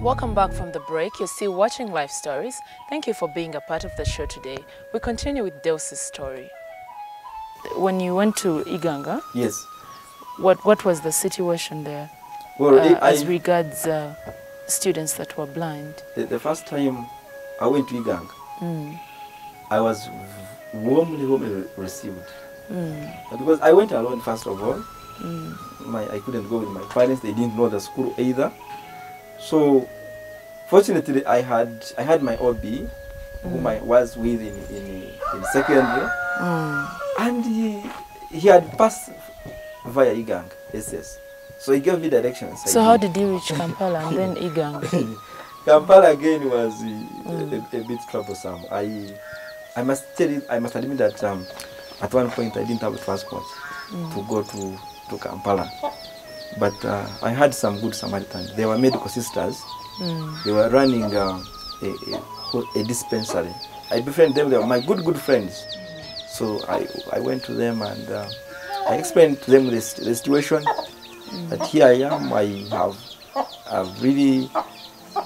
Welcome back from the break. You're still watching Life Stories. Thank you for being a part of the show today. We continue with DEUS' story. When you went to Iganga, yes, what was the situation there? Well, as regards students that were blind? The first time I went to Iganga, I was warmly received. Because I went alone first of all. I couldn't go with my parents. They didn't know the school either. So fortunately, I had my OB, whom I was with in secondary, and he had passed via Iganga SS. So he gave me directions. So how did you reach Kampala and then Iganga? Kampala again was a bit troublesome. I must admit that at one point I didn't have a passport to go to Kampala. But I had some good Samaritans. They were medical sisters. They were running a dispensary. I befriended them. They were my good friends. So I went to them and I explained to them the situation. That here I am. I've really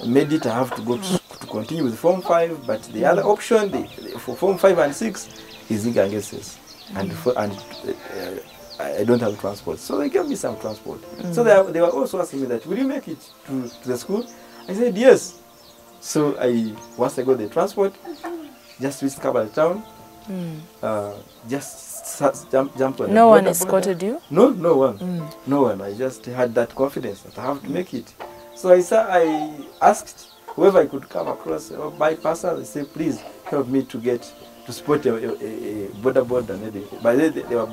made it. I have to go to continue with Form 5. But the other option for Form 5 and 6 is Iganga SS. And I don't have transport. So they gave me some transport. So they were also asking me that, will you make it to the school? I said, yes. So once I got the transport, just reached Kabale town, just jumped on No one escorted you? No one. No one. I just had that confidence that I have to make it. So I asked whoever I could come across or bypass, I said, please help me to support a border. By the way,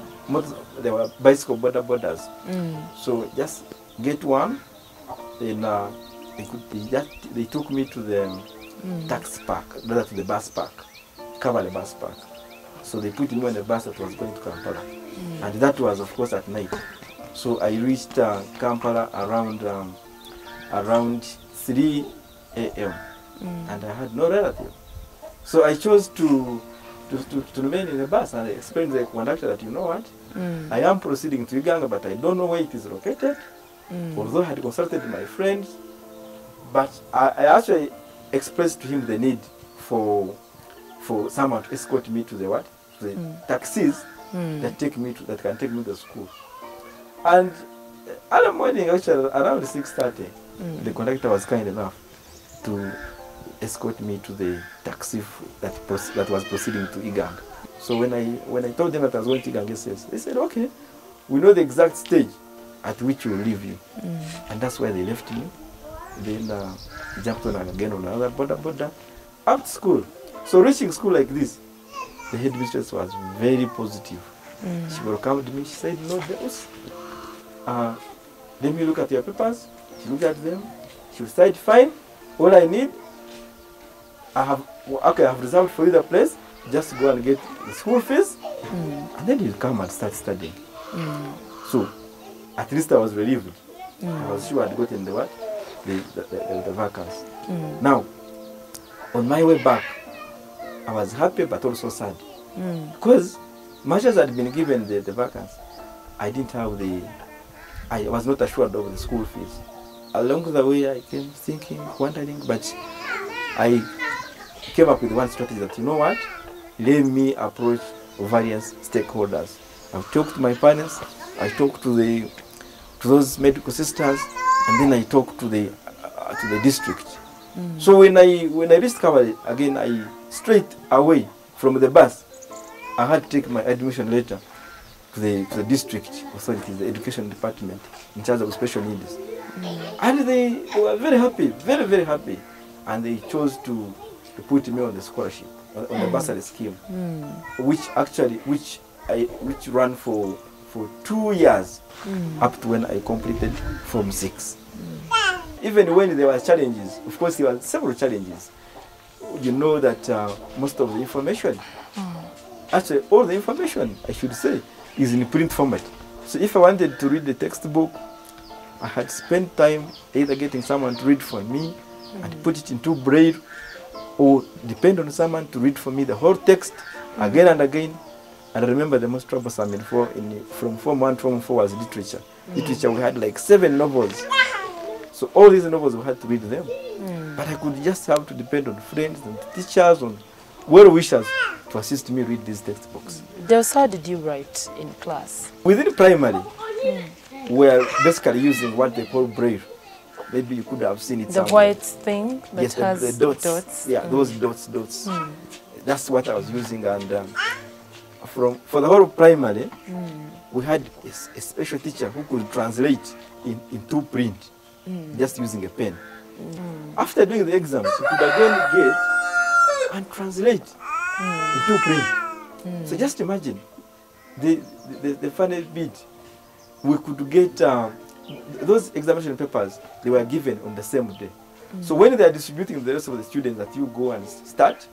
there were bicycle borders. So just get one. Then they took me to the taxi park, rather to the bus park, Kabale bus park. So they put me on the bus that was going to Kampala, and that was of course at night. So I reached Kampala around 3 a.m. and I had no relative. So I chose to remain in the bus, and I explained to the conductor that, you know what, I am proceeding to Uganda, but I don't know where it is located, although I had consulted my friends. But I actually expressed to him the need for someone to escort me to the taxis that can take me to school. And other morning, actually around 6:30, the conductor was kind enough to escort me to the taxi that was proceeding to Iganga. So when I told them that I was going to Iganga, they said, okay, we know the exact stage at which we will leave you. And that's where they left me. Then jumped on again on another border up to school. So reaching school like this, the headmistress was very positive. She welcomed me. She said, no, DEUS, let me look at your papers. She looked at them. She said, fine, all I need, I have reserved for you the place. Just go and get the school fees, and then you come and start studying. So at least I was relieved. I was sure I'd gotten the vacancy. Now, on my way back, I was happy but also sad. Because much as I'd been given the vacancy, I didn't have I was not assured of the school fees. Along the way, I came thinking, wondering, but I came up with one strategy that, you know what, let me approach various stakeholders. I've talked to my parents, I talked to those medical sisters, and then I talked to the district. So when I reached Kabale, again, I straight away from the bus, I had to take my admission letter to the district authorities, the education department in charge of special needs. And they were very happy, very, very happy. And they chose to put me on the scholarship, on the bursary scheme, which ran for 2 years, up to when I completed Form 6. Even when there were challenges, of course there were several challenges. You know that most of the information, actually all the information, I should say, is in print format. So if I wanted to read the textbook, I had spent time either getting someone to read for me and put it into braille, or depend on someone to read for me the whole text again and again. And I remember the most troublesome from Form 1 to Form 4 was literature. Literature, we had like 7 novels. So all these novels we had to read them. But I could just have to depend on friends and teachers, on well-wishers to assist me read these textbooks. DEUS, how did you write in class? Within primary, we are basically using what they call braille. Maybe you could have seen it The somewhere. white thing that Yes, has the dots. dots. Yeah, those dots. That's what I was using. And for the whole of primary, we had a special teacher who could translate into print, just using a pen. After doing the exams, you could again get and translate into print. So just imagine the funny bit. We could get those examination papers, they were given on the same day. So when they are distributing the rest of the students that you go and start,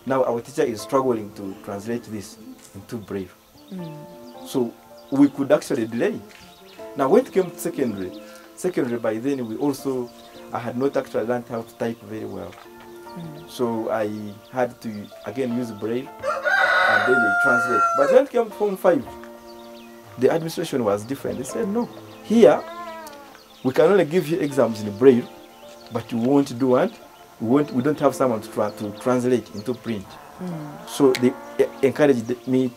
now our teacher is struggling to translate this into braille. So we could actually delay. Now when it came to secondary by then I had not actually learned how to type very well. So I had to again use braille and then they translate. But when it came to Form 5, the administration was different. They said, no, here we can only give you exams in braille, but you won't do what? We don't have someone to translate into print. So they encouraged me,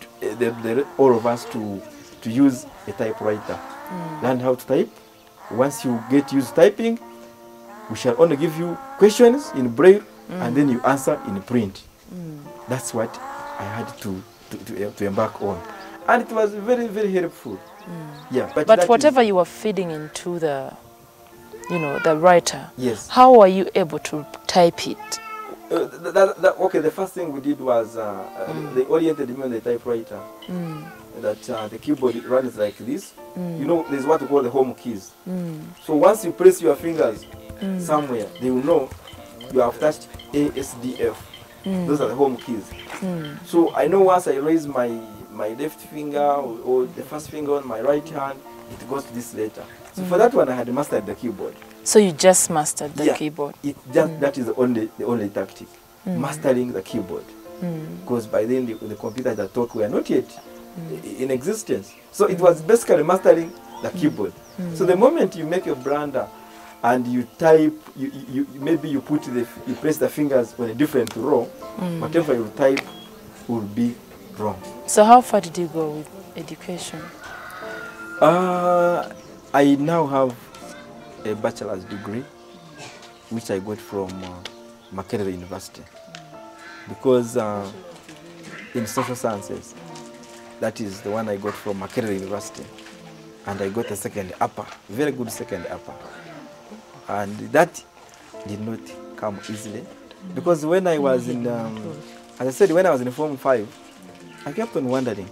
all of us, to use a typewriter. Learn how to type. Once you get used to typing, we shall only give you questions in braille and then you answer in print. That's what I had to embark on. And it was very, very helpful. Yeah, but whatever you were feeding into the writer, yes. How were you able to type it? Okay, the first thing we did was they oriented me on the typewriter. That the keyboard runs like this. You know, there's what we call the home keys. So once you press your fingers somewhere, they will know you have touched A, S, D, F. Those are the home keys. So I know once I raise my left finger or the first finger on my right hand, it goes to this letter. So for that one, I had mastered the keyboard. So you just mastered the keyboard? That is the only tactic, mastering the keyboard. Because by then the computers that talk were not yet in existence. So it was basically mastering the keyboard. So the moment you make a blunder and you type, maybe you press the fingers on a different row, whatever you type will be wrong. So how far did you go with education? I now have a bachelor's degree, which I got from Makerere University, because in social sciences, that is the one I got from Makerere University, and I got a second upper, very good second upper, and that did not come easily, because when I was in, as I said, when I was in Form 5, I kept on wondering,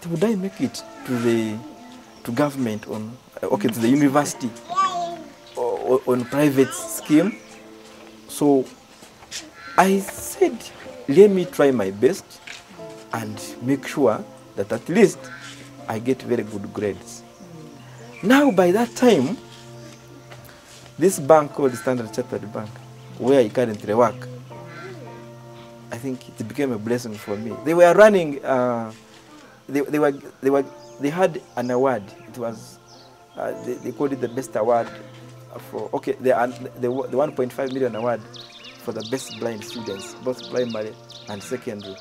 would I make it to government to the university or on private scheme? So I said, let me try my best and make sure that at least I get very good grades. Now by that time, this bank called Standard Chartered Bank, where I currently work, I think it became a blessing for me. They were running, they had an award. It was, they called it the best award for, the 1.5 million award for the best blind students, both primary and secondary.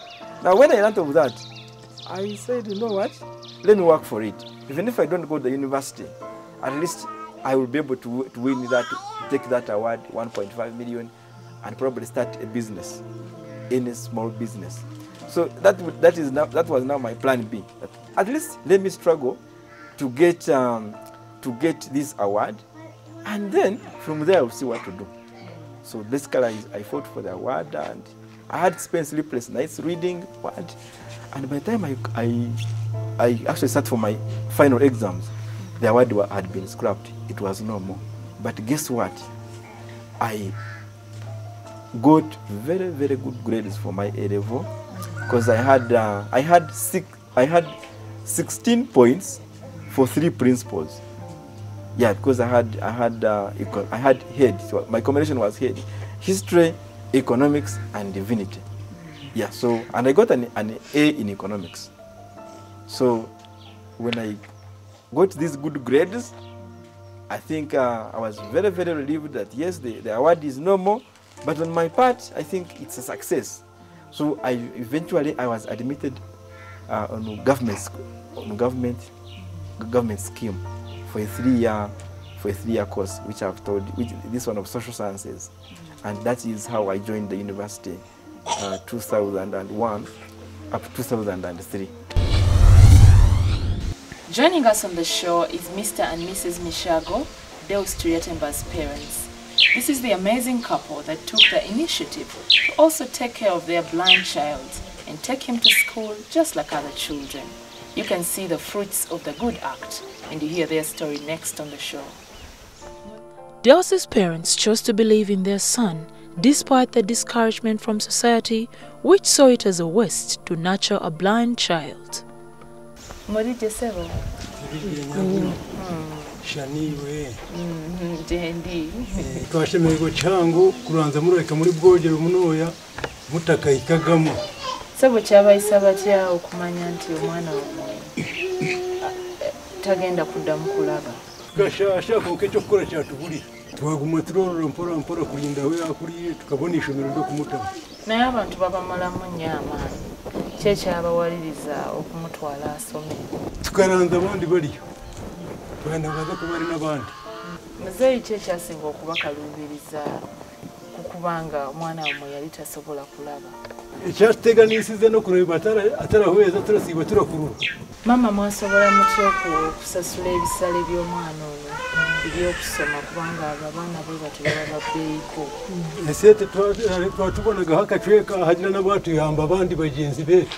Now when I learned of that, I said, you know what, let me work for it. Even if I don't go to the university, at least I will be able to win that, take that award, 1.5 million, and probably start a business, any small business. So that was now my plan B. That at least let me struggle to get this award, and then from there I'll see what to do. So basically I fought for the award, and I had spent sleepless nights reading award, and by the time I actually sat for my final exams, the award had been scrapped. It was no more. But guess what? I got very, very good grades for my A level, because I had 16 points for 3 principles. Yeah, because I had head. So my combination was head: history, economics, and divinity. Yeah. So and I got an A in economics. So when I got these good grades, I think I was very, very relieved that yes, the award is normal, but on my part, I think it's a success. So eventually I was admitted on a government scheme for a 3-year course, which I've told, this one of social sciences, and that is how I joined the university, 2001 up to 2003. Joining us on the show is Mr. and Mrs. Mishago, DEUS Tuyetembas' parents. This is the amazing couple that took the initiative to also take care of their blind child and take him to school just like other children. You can see the fruits of the good act, and you hear their story next on the show. DEUS's parents chose to believe in their son despite the discouragement from society, which saw it as a waste to nurture a blind child. Twashemererwa cyango kuranza mureka muri bwogero munoya mutakayikagamo sabo kyabayisa batya okumanya nti omwana wamwe tagenda kuddamu kulaba gashasha kokecyo kukora cyatubulira twaguma turorora mpora kulinda we akuriye tukabona ishomero ndo kumutama naye abantu babamalamu nnyo amaanyi kyekyabawaliriza okumutwala asome tukaranza abandi baliyo twanabaza kubari n'abandi muzeeyi kyekyasinga okubakalubiriza kukubanga omwana wamwe yali tasobola kulaba ekyateganisize no kureba atarahweza turasiba turakurura mama mwasobola mutya okusasula ebisale by'omwana ono ebyokusoma kubanga abaana be batebaba babbeeyiko esete twatubonagaho akacweka hagira n'abatuyamba abandi bagenzi betu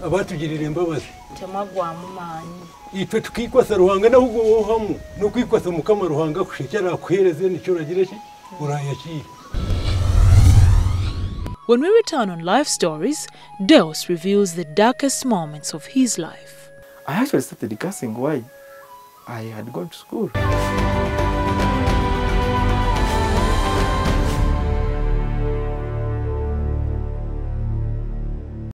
abatugirira embabazi temwaggwamu maanyi itwe tukikwasa ruhanga nahugo hamu no kwikwasa mukama ruhanga kushekera akuhereze nicyo ragira ki urayakira. When we return on Life Stories, DEUS reveals the darkest moments of his life. I actually started discussing why I had gone to school.